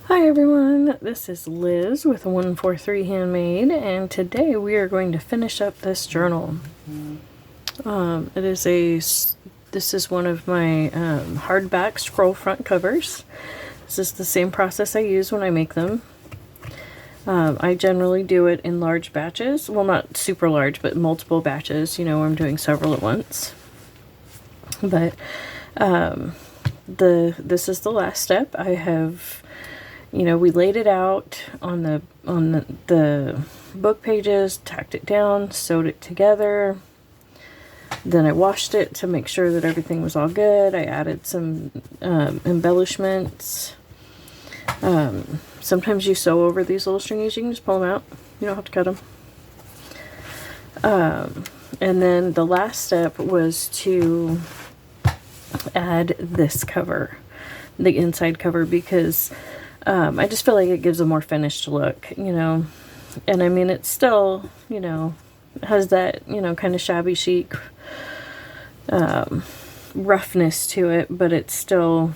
Hi everyone, this is Liz with 143 Handmade, and today we are going to finish up this journal. This is one of my hardback scroll front covers. This is the same process I use when I make them. I generally do it in large batches. Well, not super large, but multiple batches, you know, where I'm doing several at once. But this is the last step. I have, you know, we laid it out on the book pages, tacked it down, sewed it together. Then I washed it to make sure that everything was all good. I added some embellishments. Sometimes you sew over these little stringies. You can just pull them out. You don't have to cut them. And then the last step was to add this cover, the inside cover, because I just feel like it gives a more finished look, you know. And I mean, it's still, you know, has that, you know, kind of shabby chic roughness to it, but it's still,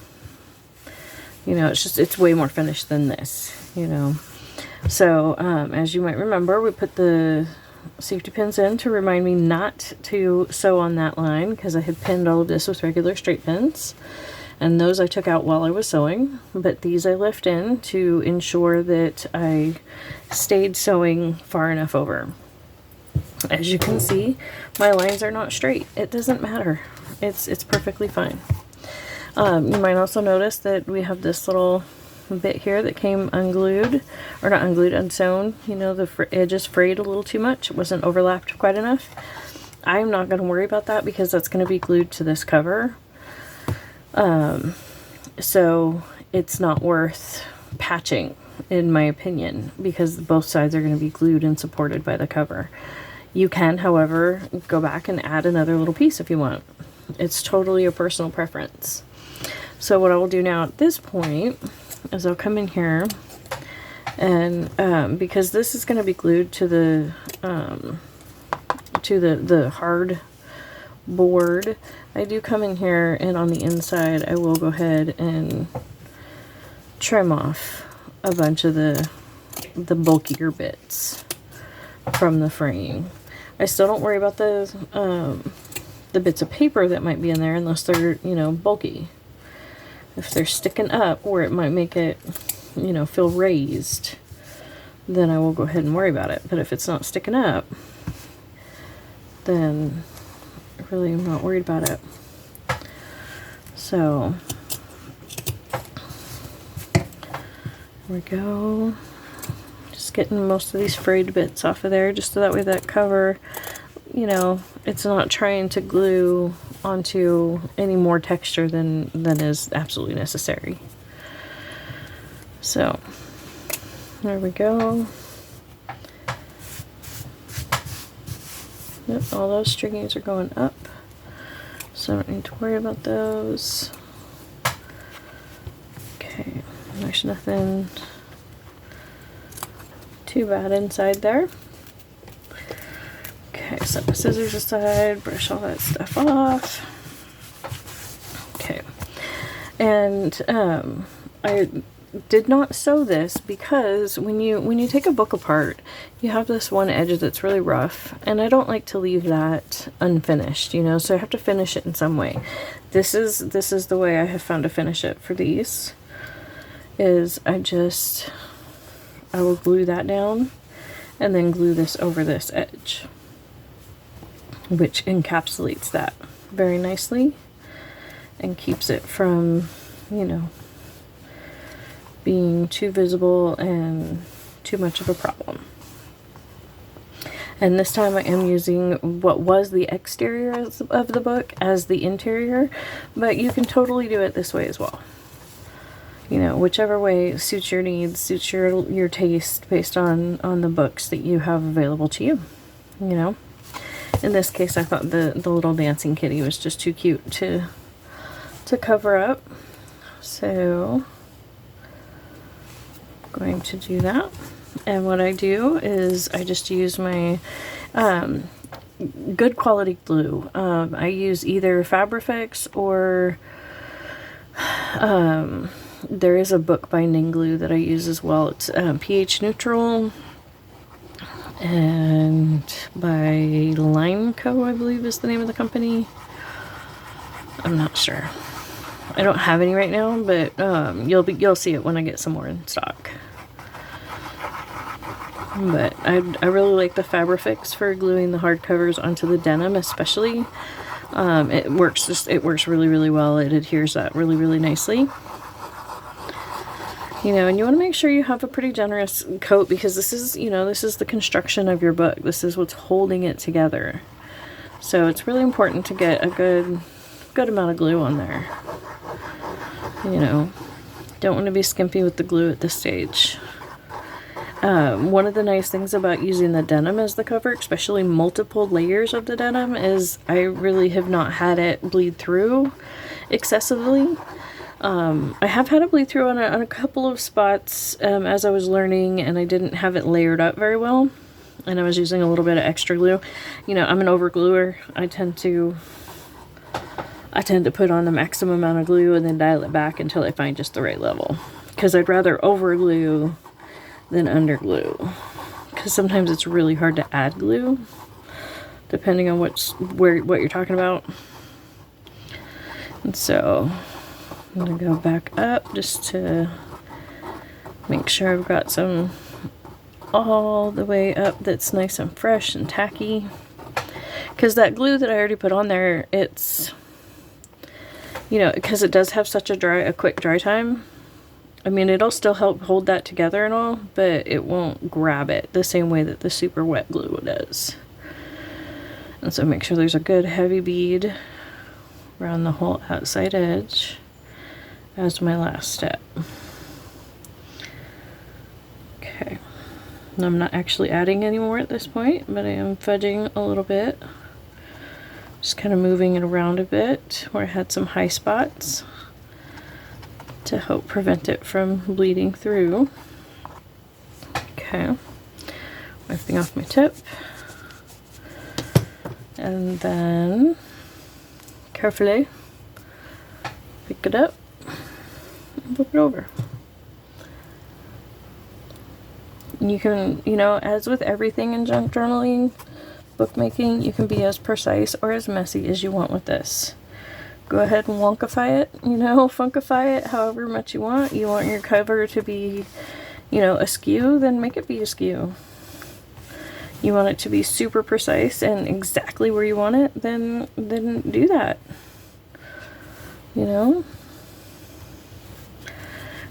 you know, it's way more finished than this, you know. So as you might remember, we put the safety pins in to remind me not to sew on that line, because I had pinned all of this with regular straight pins, and those I took out while I was sewing, but these I left in to ensure that I stayed sewing far enough over. As you can see, my lines are not straight. It doesn't matter. It's perfectly fine. You might also notice that we have this little bit here that came unglued, or not unglued, unsewn. You know, the edges frayed a little too much. It wasn't overlapped quite enough. I'm not going to worry about that because that's going to be glued to this cover. So it's not worth patching, in my opinion, because both sides are going to be glued and supported by the cover. You can, however, go back and add another little piece if you want. It's totally a personal preference. So what I will do now at this point is I'll come in here and because this is going to be glued to the hard board, I do come in here and on the inside I will go ahead and trim off a bunch of the bulkier bits from the frame. I still don't worry about the bits of paper that might be in there unless they're, you know, bulky. If they're sticking up where it might make it, you know, feel raised, then I will go ahead and worry about it. But if it's not sticking up, then really I'm not worried about it. So there we go. Just getting most of these frayed bits off of there, just so that way that cover, you know, it's not trying to glue onto any more texture than is absolutely necessary. So there we go. Yep, all those stringies are going up, so I don't need to worry about those. Okay, there's nothing too bad inside there. Okay, set my scissors aside, brush all that stuff off. Okay, and I did not sew this because when you take a book apart, you have this one edge that's really rough, and I don't like to leave that unfinished, you know, so I have to finish it in some way. This is the way I have found to finish it for these, is I will glue that down and then glue this over this edge, which encapsulates that very nicely and keeps it from, you know, being too visible and too much of a problem. And this time I am using what was the exterior of the book as the interior, but you can totally do it this way as well. You know, whichever way suits your needs, suits your taste, based on the books that you have available to you, you know. In this case, I thought the little dancing kitty was just too cute to cover up, so I'm going to do that. And what I do is I just use my good quality glue. I use either Fabrifix or there is a bookbinding glue that I use as well. It's pH neutral, and by Lime Co, I believe is the name of the company. I'm not sure. I don't have any right now, but you'll see it when I get some more in stock. But I really like the Fabrifix for gluing the hardcovers onto the denim, especially. It works really, really well. It adheres that really, really nicely. You know, and you want to make sure you have a pretty generous coat, because this is, you know, this is the construction of your book. This is what's holding it together. So it's really important to get a good amount of glue on there. You know, don't want to be skimpy with the glue at this stage. One of the nice things about using the denim as the cover, especially multiple layers of the denim, is I really have not had it bleed through excessively. I have had it bleed through on a couple of spots as I was learning, and I didn't have it layered up very well, and I was using a little bit of extra glue. You know, I'm an over gluer. I tend to put on the maximum amount of glue and then dial it back until I find just the right level, because I'd rather over glue than under glue, because sometimes it's really hard to add glue depending on what you're talking about. And so I'm gonna go back up just to make sure I've got some all the way up that's nice and fresh and tacky, because that glue that I already put on there, it's, you know, because it does have such a quick dry time. I mean, it'll still help hold that together and all, but it won't grab it the same way that the super wet glue does. And so make sure there's a good heavy bead around the whole outside edge as my last step. Okay. And I'm not actually adding any more at this point, but I am fudging a little bit. Just kind of moving it around a bit where I had some high spots to help prevent it from bleeding through. Okay, wiping off my tip, and then carefully pick it up and flip it over. And you can, you know, as with everything in junk journaling, bookmaking, you can be as precise or as messy as you want with this. Go ahead and wonkify it, you know, funkify it however much you want. You want your cover to be, you know, askew, then make it be askew. You want it to be super precise and exactly where you want it, then do that. You know?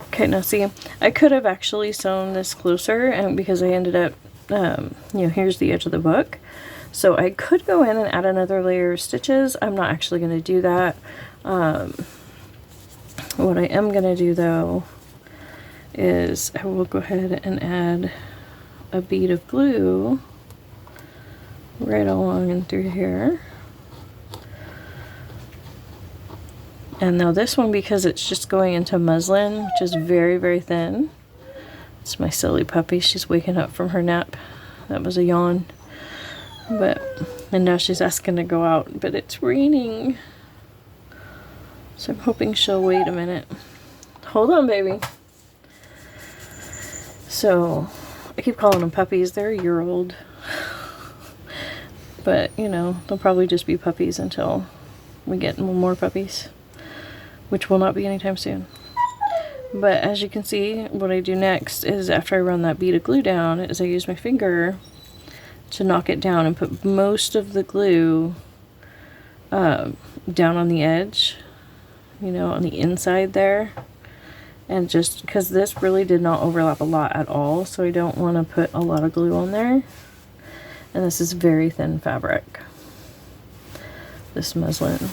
Okay, now see, I could have actually sewn this closer, and because I ended up, you know, here's the edge of the book. So I could go in and add another layer of stitches. I'm not actually going to do that. What I am going to do though is I will go ahead and add a bead of glue right along and through here. And now this one, because it's just going into muslin, which is very, very thin. It's my silly puppy. She's waking up from her nap. That was a yawn. And now she's asking to go out, but it's raining. So I'm hoping she'll wait a minute. Hold on, baby. So I keep calling them puppies. They're a year old. But, you know, they'll probably just be puppies until we get more puppies, which will not be anytime soon. But as you can see, what I do next is, after I run that bead of glue down, is I use my finger to knock it down and put most of the glue down on the edge, you know, on the inside there. And just because this really did not overlap a lot at all, so I don't want to put a lot of glue on there. And this is very thin fabric, this muslin.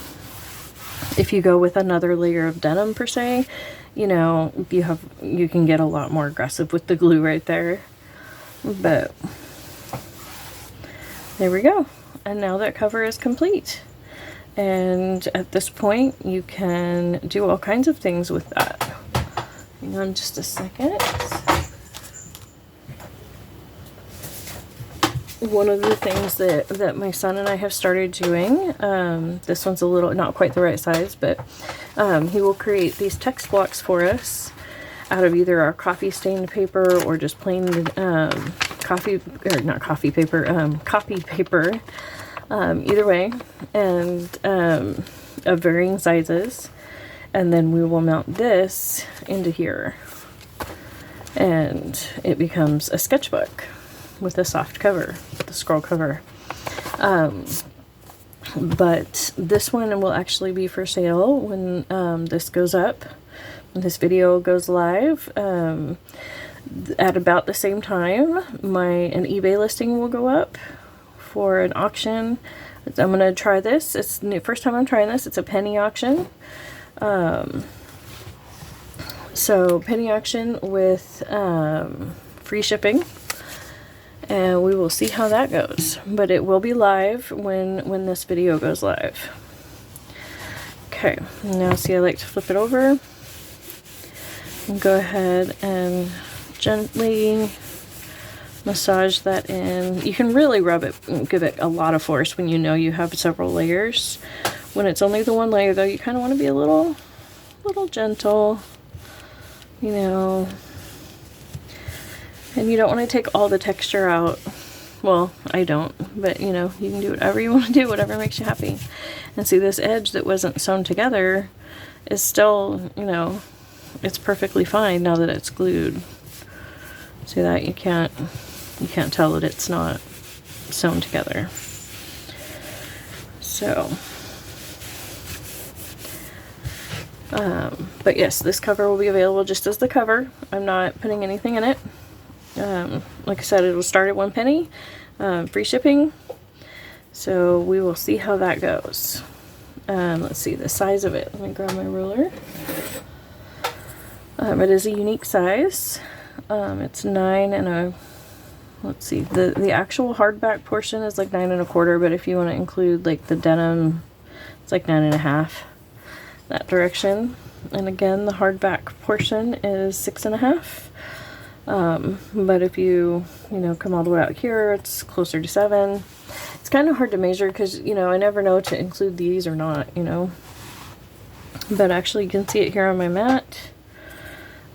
If you go with another layer of denim per se, you know, you can get a lot more aggressive with the glue right there. But there we go. And now that cover is complete. And at this point, you can do all kinds of things with that. Hang on just a second. One of the things that my son and I have started doing, this one's a little, not quite the right size, but He will create these text blocks for us out of either our coffee stained paper or just plain copy paper, either way, and of varying sizes. And then we will mount this into here, and it becomes a sketchbook with a soft cover, the scroll cover. But this one will actually be for sale when this goes up, when this video goes live. At about the same time, an eBay listing will go up for an auction. I'm going to try this. It's the first time I'm trying this. It's a penny auction. So penny auction with free shipping. And we will see how that goes. But it will be live when this video goes live. Okay, now see, I like to flip it over. And go ahead and gently massage that in. You can really rub it, give it a lot of force when you know you have several layers. When it's only the one layer though, you kind of want to be a little gentle, you know. And you don't want to take all the texture out. Well, I don't, but you know, you can do whatever you want to do, whatever makes you happy. And see, this edge that wasn't sewn together is still, you know, it's perfectly fine now that it's glued. See that? You can't tell that it's not sewn together. So, but yes, this cover will be available just as the cover. I'm not putting anything in it. Like I said, it will start at 1 penny, free shipping. So we will see how that goes. Let's see the size of it. Let me grab my ruler. It is a unique size. It's 9 and a, let's see, the actual hardback portion is like 9 1/4, but if you want to include like the denim, it's like 9 1/2, that direction. And again, the hardback portion is 6 1/2. But if you know, come all the way out here, it's closer to 7. It's kind of hard to measure because, you know, I never know to include these or not, you know. But actually you can see it here on my mat.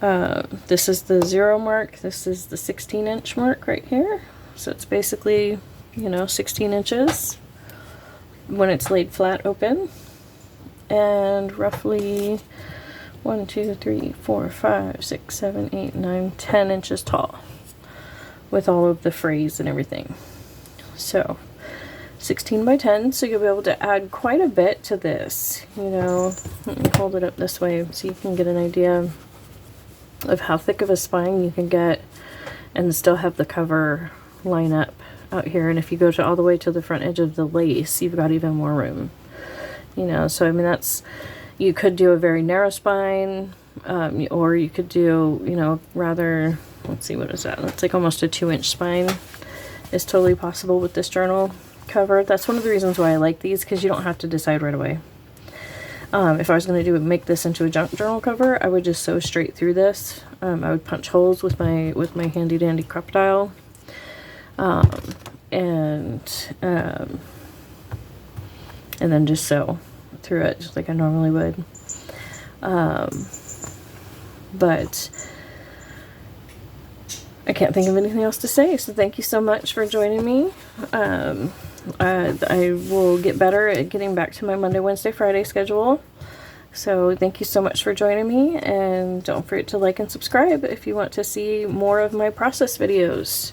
This is the 0 mark. This is the 16-inch mark right here. So it's basically, you know, 16 inches when it's laid flat open. And roughly 1, 2, 3, 4, 5, 6, 7, 8, 9, 10 inches tall with all of the frays and everything. So 16 by 10, so you'll be able to add quite a bit to this, you know. Let me hold it up this way so you can get an idea of how thick of a spine you can get and still have the cover line up out here. And if you go to all the way to the front edge of the lace, you've got even more room, you know. So I mean, that's, you could do a very narrow spine, or you could do, you know, rather, let's see, what is that? That's like almost a 2-inch spine. It's totally possible with this journal cover. That's one of the reasons why I like these, because you don't have to decide right away. If I was going to make this into a junk journal cover, I would just sew straight through this. I would punch holes with my handy dandy crocodile, and then just sew through it just like I normally would. But I can't think of anything else to say, so thank you so much for joining me. I will get better at getting back to my Monday, Wednesday, Friday schedule. So thank you so much for joining me, and don't forget to like and subscribe if you want to see more of my process videos.